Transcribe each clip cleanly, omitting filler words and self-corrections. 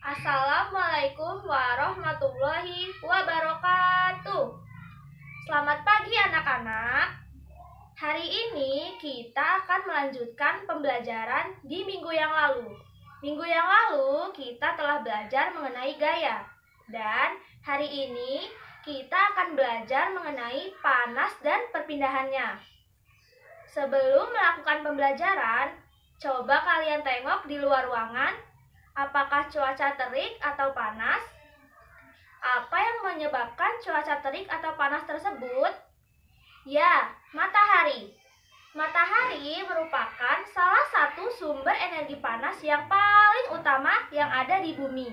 Assalamualaikum warahmatullahi wabarakatuh. Selamat pagi anak-anak. Hari ini kita akan melanjutkan pembelajaran di minggu yang lalu. Minggu yang lalu kita telah belajar mengenai gaya. Dan hari ini kita akan belajar mengenai panas dan perpindahannya. Sebelum melakukan pembelajaran, coba kalian tengok di luar ruangan. Apakah cuaca terik atau panas? Apa yang menyebabkan cuaca terik atau panas tersebut? Ya, matahari. Matahari merupakan salah satu sumber energi panas yang paling utama yang ada di bumi.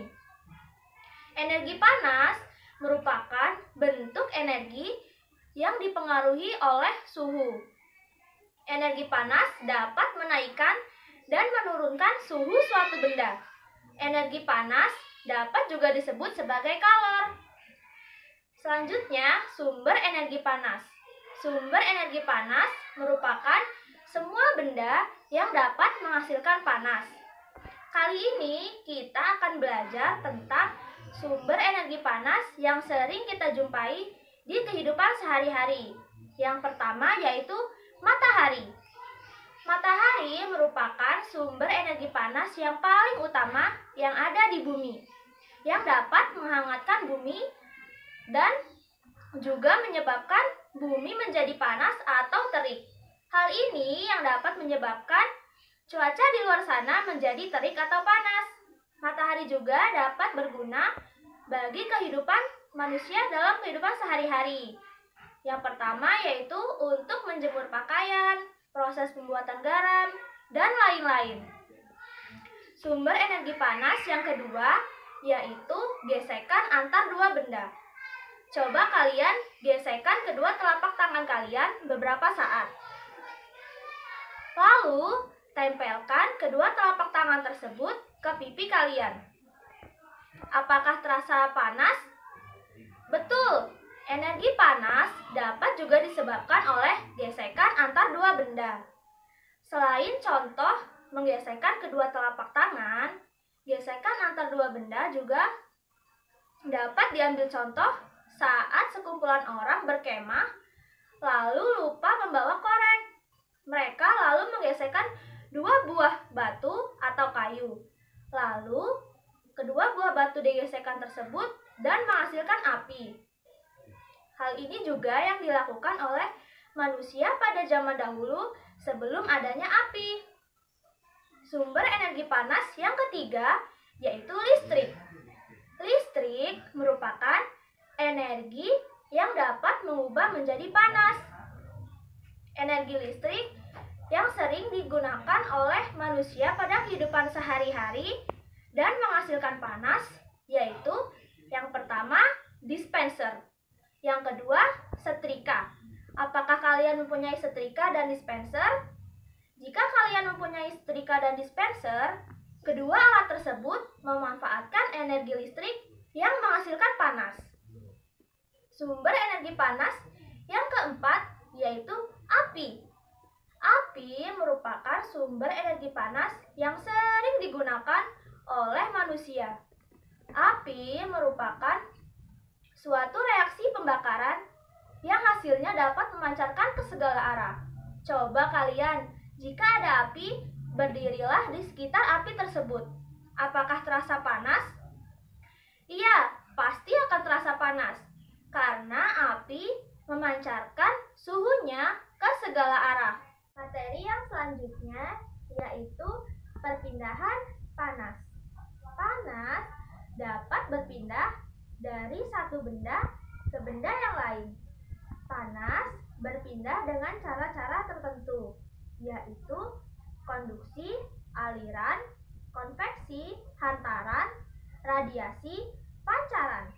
Energi panas merupakan bentuk energi yang dipengaruhi oleh suhu. Energi panas dapat menaikkan dan menurunkan suhu suatu benda. Energi panas dapat juga disebut sebagai kalor. Selanjutnya, sumber energi panas. Sumber energi panas merupakan semua benda yang dapat menghasilkan panas. Kali ini kita akan belajar tentang sumber energi panas yang sering kita jumpai di kehidupan sehari-hari. Yang pertama yaitu matahari. Matahari merupakan sumber energi panas yang paling utama yang ada di bumi, yang dapat menghangatkan bumi dan juga menyebabkan bumi menjadi panas atau terik. Hal ini yang dapat menyebabkan cuaca di luar sana menjadi terik atau panas. Matahari juga dapat berguna bagi kehidupan manusia dalam kehidupan sehari-hari. Yang pertama yaitu untuk menjemur pakaian, proses pembuatan garam, dan lain-lain. Sumber energi panas yang kedua yaitu gesekan antar dua benda. Coba kalian gesekkan kedua telapak tangan kalian beberapa saat. Lalu, tempelkan kedua telapak tangan tersebut ke pipi kalian. Apakah terasa panas? Betul! Energi panas dapat juga disebabkan oleh gesekan antar dua benda. Selain contoh menggesekkan kedua telapak tangan, gesekan antar dua benda juga dapat diambil contoh saat sekumpulan orang berkemah lalu lupa membawa korek. Mereka lalu menggesekkan dua buah batu atau kayu. Lalu kedua buah batu digesekkan tersebut dan menghasilkan api. Hal ini juga yang dilakukan oleh manusia pada zaman dahulu sebelum adanya api. Sumber energi panas yang ketiga yaitu listrik. Listrik merupakan energi yang dapat mengubah menjadi panas. Energi listrik yang sering digunakan oleh manusia pada kehidupan sehari-hari dan menghasilkan panas yaitu yang pertama dispenser. Yang kedua, setrika. Apakah kalian mempunyai setrika dan dispenser? Jika kalian mempunyai setrika dan dispenser, kedua alat tersebut memanfaatkan energi listrik yang menghasilkan panas. Sumber energi panas yang keempat yaitu api. Api merupakan sumber energi panas yang sering digunakan oleh manusia. Api merupakan suatu reaksi pembakaran yang hasilnya dapat memancarkan ke segala arah. Coba kalian, jika ada api, berdirilah di sekitar api tersebut. Apakah terasa panas? Iya, pasti akan terasa panas, karena api memancarkan suhunya ke segala arah. Materi yang selanjutnya yaitu perpindahan panas. Panas dapat berpindah dari satu benda ke benda yang lain. Panas berpindah dengan cara-cara tertentu, yaitu konduksi, aliran, konveksi, hantaran, radiasi, pancaran.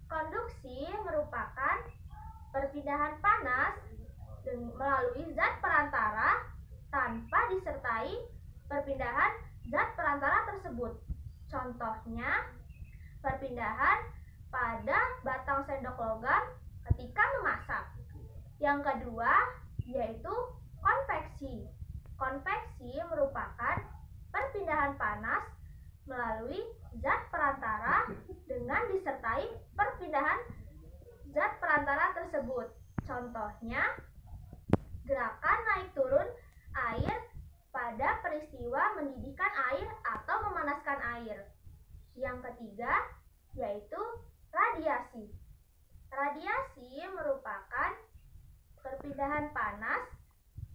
Konduksi merupakan perpindahan panas melalui zat perantara tanpa disertai perpindahan zat perantara tersebut. Contohnya, perpindahan pada batang sendok logam ketika memasak. Yang kedua yaitu konveksi. Konveksi merupakan perpindahan panas melalui zat Yang ketiga yaitu radiasi. Radiasi merupakan perpindahan panas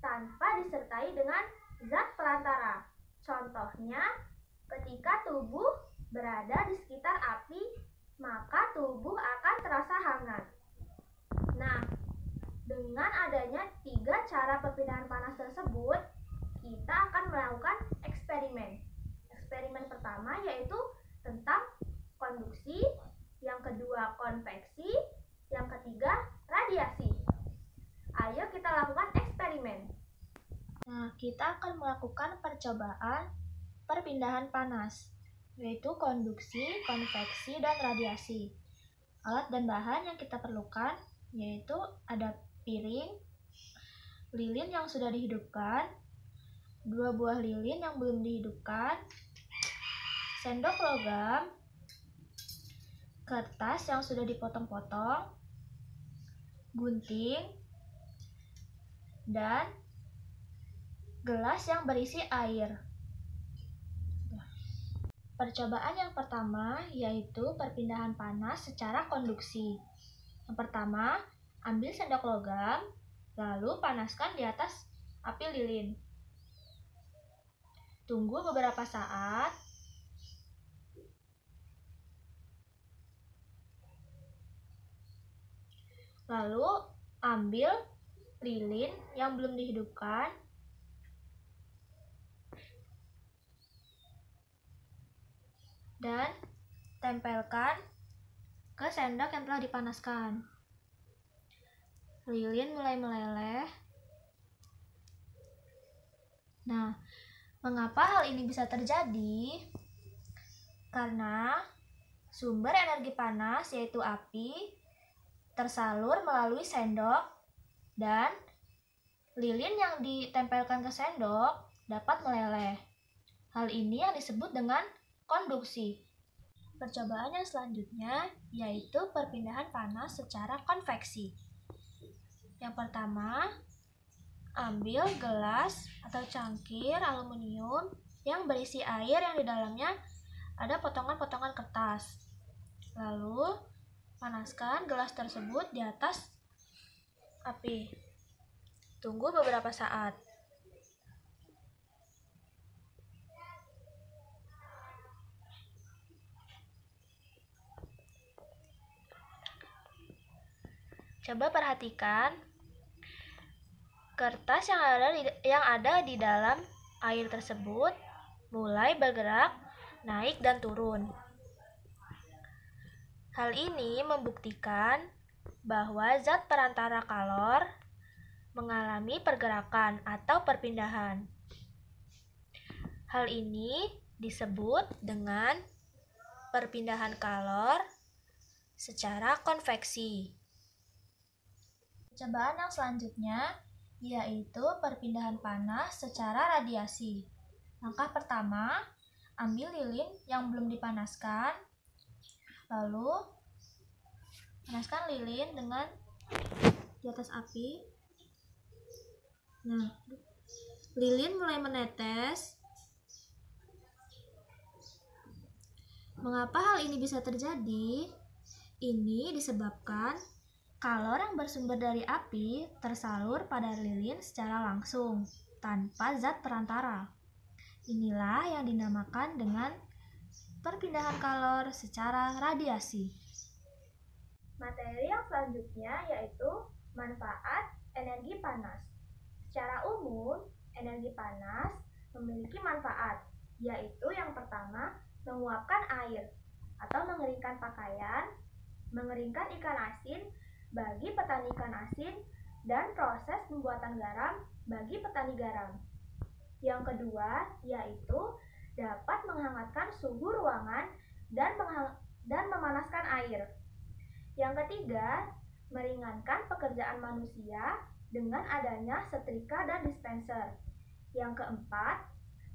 tanpa disertai dengan zat perantara. Contohnya, ketika tubuh berada di sekitar api, maka tubuh akan terasa hangat. Nah, dengan adanya 3 cara perpindahan panas tersebut, kita akan melakukan eksperimen. Eksperimen pertama yaitu tentang konduksi, yang kedua konveksi, yang ketiga radiasi. Ayo kita lakukan eksperimen. Nah, kita akan melakukan percobaan perpindahan panas, yaitu konduksi, konveksi, dan radiasi. Alat dan bahan yang kita perlukan yaitu ada piring, lilin yang sudah dihidupkan, 2 buah lilin yang belum dihidupkan, sendok logam, kertas yang sudah dipotong-potong, gunting, dan gelas yang berisi air. Percobaan yang pertama yaitu perpindahan panas secara konduksi. Yang pertama, ambil sendok logam, lalu panaskan di atas api lilin. Tunggu beberapa saat. Lalu ambil lilin yang belum dihidupkan, dan tempelkan ke sendok yang telah dipanaskan. Lilin mulai meleleh. Nah, mengapa hal ini bisa terjadi? Karena sumber energi panas yaitu api tersalur melalui sendok dan lilin yang ditempelkan ke sendok dapat meleleh. Hal ini yang disebut dengan konduksi. Percobaan yang selanjutnya yaitu perpindahan panas secara konveksi. Yang pertama, ambil gelas atau cangkir aluminium yang berisi air yang di dalamnya ada potongan-potongan kertas. Lalu, panaskan gelas tersebut di atas api. Tunggu beberapa saat. Coba perhatikan kertas yang ada di dalam air tersebut mulai bergerak naik dan turun. Hal ini membuktikan bahwa zat perantara kalor mengalami pergerakan atau perpindahan. Hal ini disebut dengan perpindahan kalor secara konveksi. Percobaan yang selanjutnya yaitu perpindahan panas secara radiasi. Langkah pertama, ambil lilin yang belum dipanaskan, lalu panaskan lilin dengan di atas api. Nah, lilin mulai menetes. Mengapa hal ini bisa terjadi? Ini disebabkan kalor yang bersumber dari api tersalur pada lilin secara langsung, tanpa zat perantara. Inilah yang dinamakan dengan perpindahan kalor secara radiasi. Materi yang selanjutnya yaitu manfaat energi panas. Secara umum, energi panas memiliki manfaat, yaitu yang pertama, menguapkan air atau mengeringkan pakaian, mengeringkan ikan asin bagi petani ikan asin, dan proses pembuatan garam bagi petani garam. Yang kedua, yaitu dapat menghangatkan suhu ruangan dan memanaskan air. Yang ketiga, meringankan pekerjaan manusia dengan adanya setrika dan dispenser. Yang keempat,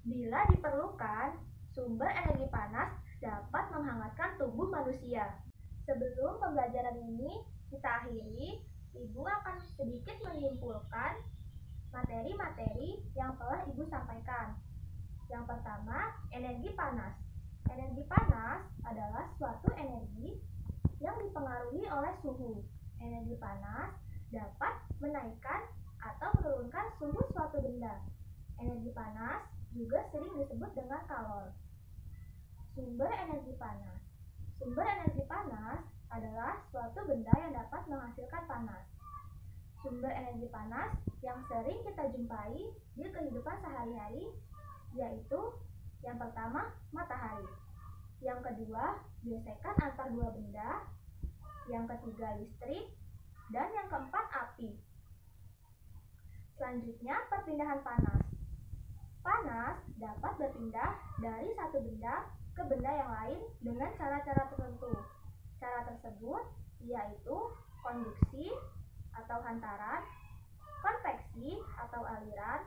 bila diperlukan, sumber energi panas dapat menghangatkan tubuh manusia. Sebelum pembelajaran ini kita akhiri, Ibu akan sedikit menyimpulkan materi-materi yang telah Ibu sampaikan. Yang pertama, energi panas. Energi panas adalah suatu energi yang dipengaruhi oleh suhu. Energi panas dapat menaikkan atau menurunkan suhu suatu benda. Energi panas juga sering disebut dengan kalor. Sumber energi panas. Sumber energi panas adalah suatu benda yang dapat menghasilkan panas. Sumber energi panas yang sering kita jumpai di kehidupan sehari-hari yaitu yang pertama, matahari. Yang kedua, gesekan antar dua benda. Yang ketiga, listrik. Dan yang keempat, api. Selanjutnya, perpindahan panas. Panas dapat berpindah dari satu benda ke benda yang lain dengan cara-cara tertentu. Cara tersebut yaitu konduksi atau hantaran, konveksi atau aliran,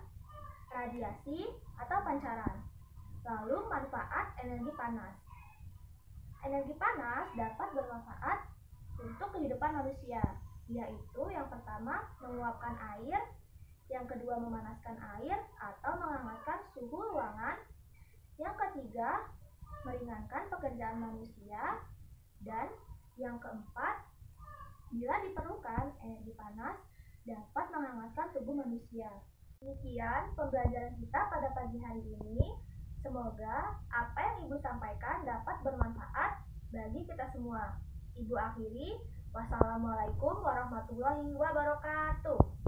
radiasi atau pancaran. Lalu manfaat energi panas. Energi panas dapat bermanfaat untuk kehidupan manusia, yaitu yang pertama menguapkan air, yang kedua memanaskan air atau menghangatkan suhu ruangan, yang ketiga meringankan pekerjaan manusia, dan yang keempat, bila diperlukan, energi panas dapat menghangatkan tubuh manusia. Demikian pembelajaran kita pada pagi hari ini. Semoga apa yang Ibu sampaikan dapat bermanfaat bagi kita semua. Ibu akhiri, wassalamualaikum warahmatullahi wabarakatuh.